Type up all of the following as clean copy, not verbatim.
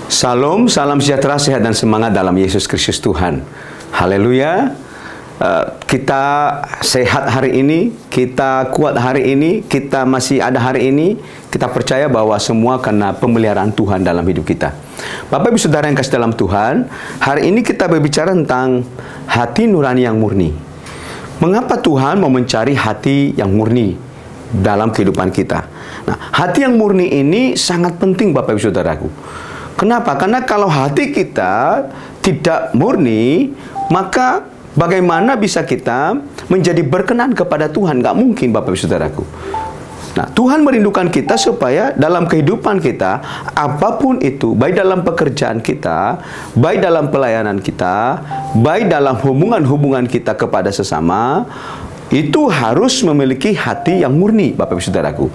Salam, salam sejahtera, sehat dan semangat dalam Yesus Kristus Tuhan. Haleluya. Kita sehat hari ini, kita kuat hari ini, kita masih ada hari ini. Kita percaya bahwa semua karena pemeliharaan Tuhan dalam hidup kita. Bapak Ibu Saudara yang kasih dalam Tuhan, hari ini kita berbicara tentang hati nurani yang murni. Mengapa Tuhan mau mencari hati yang murni dalam kehidupan kita? Nah, hati yang murni ini sangat penting Bapak Ibu Saudaraku. Kenapa? Karena kalau hati kita tidak murni, maka bagaimana bisa kita menjadi berkenan kepada Tuhan? Gak mungkin Bapak Ibu Saudaraku. Nah, Tuhan merindukan kita supaya dalam kehidupan kita, apapun itu, baik dalam pekerjaan kita, baik dalam pelayanan kita, baik dalam hubungan-hubungan kita kepada sesama, itu harus memiliki hati yang murni, Bapak Ibu Saudaraku.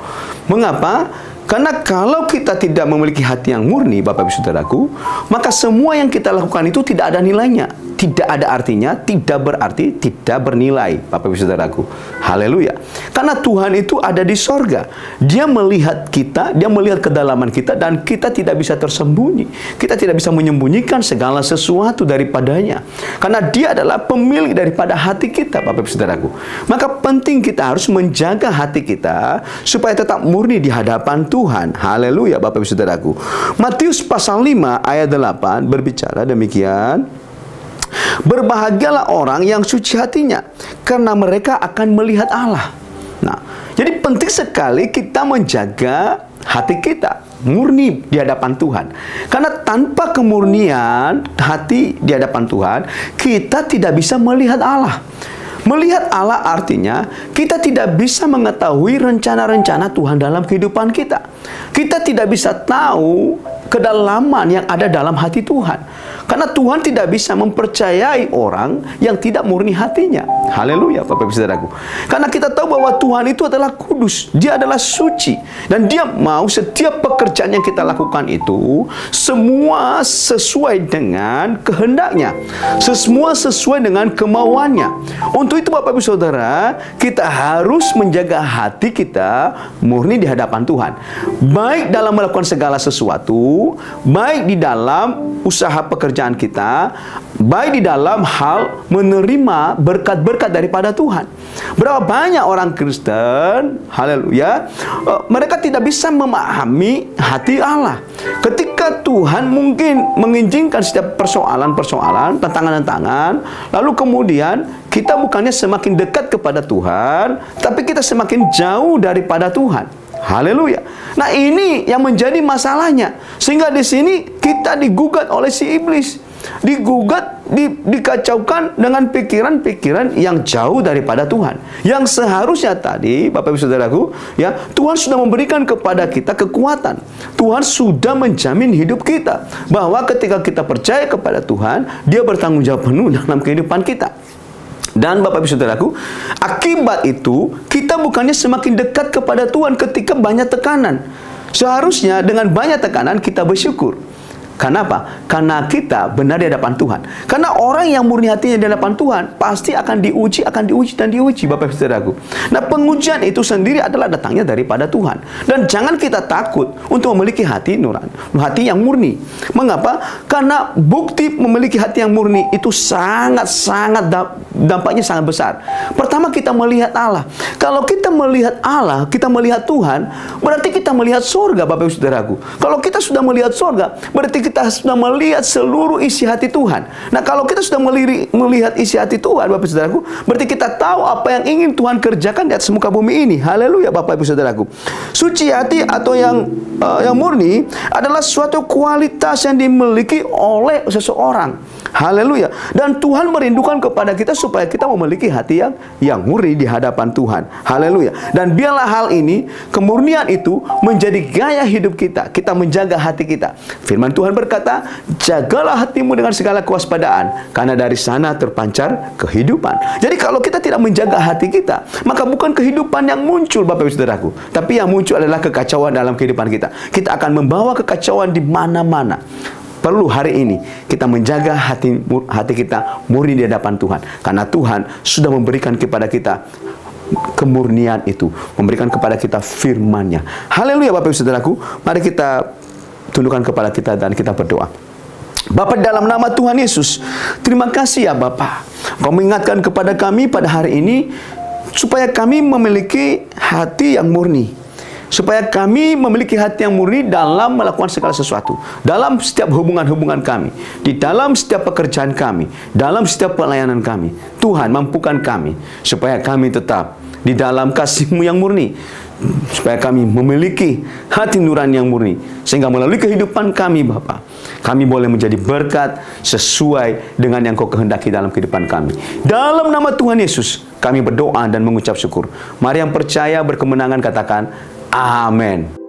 Mengapa? Karena kalau kita tidak memiliki hati yang murni, Bapak Ibu Saudaraku, maka semua yang kita lakukan itu tidak ada nilainya, tidak ada artinya, tidak berarti, tidak bernilai, Bapak Ibu Saudaraku. Haleluya. Karena Tuhan itu ada di sorga. Dia melihat kita, Dia melihat kedalaman kita, dan kita tidak bisa tersembunyi. Kita tidak bisa menyembunyikan segala sesuatu daripadanya. Karena Dia adalah pemilik daripada hati kita, Bapak Ibu Saudaraku. Maka penting kita harus menjaga hati kita supaya tetap murni di hadapan Tuhan. Haleluya, Bapak Ibu Saudaraku. Matius pasal 5 ayat 8 berbicara demikian. Berbahagialah orang yang suci hatinya, karena mereka akan melihat Allah. Nah, jadi penting sekali kita menjaga hati kita murni di hadapan Tuhan. Karena tanpa kemurnian hati di hadapan Tuhan, kita tidak bisa melihat Allah. Melihat Allah artinya kita tidak bisa mengetahui rencana-rencana Tuhan dalam kehidupan kita. Kita tidak bisa tahu kedalaman yang ada dalam hati Tuhan. Karena Tuhan tidak bisa mempercayai orang yang tidak murni hatinya. Haleluya, Bapak Ibu Saudaraku. Karena kita tahu bahwa Tuhan itu adalah kudus. Dia adalah suci. Dan Dia mau setiap pekerjaan yang kita lakukan itu semua sesuai dengan kehendaknya. Semua sesuai dengan kemauannya. Untuk itu Bapak Ibu Saudara, kita harus menjaga hati kita murni di hadapan Tuhan. Baik dalam melakukan segala sesuatu, baik di dalam usaha pekerjaan kita, baik di dalam hal menerima berkat-berkat daripada Tuhan. Berapa banyak orang Kristen, haleluya, mereka tidak bisa memahami hati Allah. Ketika Tuhan mungkin mengizinkan setiap persoalan-persoalan, tantangan-tantangan, lalu kemudian kita bukannya semakin dekat kepada Tuhan, tapi kita semakin jauh daripada Tuhan. Haleluya. Nah, ini yang menjadi masalahnya. Sehingga di sini kita digugat oleh si iblis. Digugat, dikacaukan dengan pikiran-pikiran yang jauh daripada Tuhan. Yang seharusnya tadi, Bapak Ibu Saudaraku, ya, Tuhan sudah memberikan kepada kita kekuatan. Tuhan sudah menjamin hidup kita. Bahwa ketika kita percaya kepada Tuhan, Dia bertanggung jawab penuh dalam kehidupan kita. Dan Bapak Ibu Saudaraku, akibat itu kita bukannya semakin dekat kepada Tuhan ketika banyak tekanan. Seharusnya dengan banyak tekanan kita bersyukur. Karena apa? Karena kita benar di hadapan Tuhan. Karena orang yang murni hatinya di hadapan Tuhan pasti akan diuji, dan diuji, Bapak Ibu Saudaraku. Nah, pengujian itu sendiri adalah datangnya daripada Tuhan. Dan jangan kita takut untuk memiliki hati nurani, hati yang murni. Mengapa? Karena bukti memiliki hati yang murni itu sangat-sangat dampaknya sangat besar. Pertama, kita melihat Allah. Kalau kita melihat Allah, kita melihat Tuhan, berarti kita melihat surga, Bapak Ibu Saudaraku. Kalau kita sudah melihat surga, berarti kita sudah melihat seluruh isi hati Tuhan. Nah, kalau kita sudah melihat isi hati Tuhan, Bapak Ibu Saudaraku, berarti kita tahu apa yang ingin Tuhan kerjakan di atas muka bumi ini. Haleluya, Bapak Ibu Saudaraku. Suci hati atau yang murni adalah suatu kualitas yang dimiliki oleh seseorang. Haleluya. Dan Tuhan merindukan kepada kita supaya kita memiliki hati yang murni di hadapan Tuhan. Haleluya. Dan biarlah hal ini, kemurnian itu menjadi gaya hidup kita. Kita menjaga hati kita. Firman Tuhan berkata, jagalah hatimu dengan segala kewaspadaan, karena dari sana terpancar kehidupan. Jadi kalau kita tidak menjaga hati kita, maka bukan kehidupan yang muncul, Bapak Ibu Saudaraku, tapi yang muncul adalah kekacauan dalam kehidupan kita. Kita akan membawa kekacauan di mana-mana. Perlu hari ini kita menjaga hati kita murni di hadapan Tuhan, karena Tuhan sudah memberikan kepada kita kemurnian itu, memberikan kepada kita firman-Nya. Haleluya Bapak Ibu Saudaraku, mari kita tundukkan kepala kita dan kita berdoa. Bapa, dalam nama Tuhan Yesus, terima kasih ya Bapa, Kau mengingatkan kepada kami pada hari ini, supaya kami memiliki hati yang murni, supaya kami memiliki hati yang murni dalam melakukan segala sesuatu, dalam setiap hubungan-hubungan kami, di dalam setiap pekerjaan kami, dalam setiap pelayanan kami. Tuhan, mampukan kami, supaya kami tetap di dalam kasih-Mu yang murni, supaya kami memiliki hati nurani yang murni, sehingga melalui kehidupan kami Bapa, kami boleh menjadi berkat sesuai dengan yang Kau kehendaki dalam kehidupan kami. Dalam nama Tuhan Yesus, kami berdoa dan mengucap syukur. Mari yang percaya berkemenangan katakan, amin.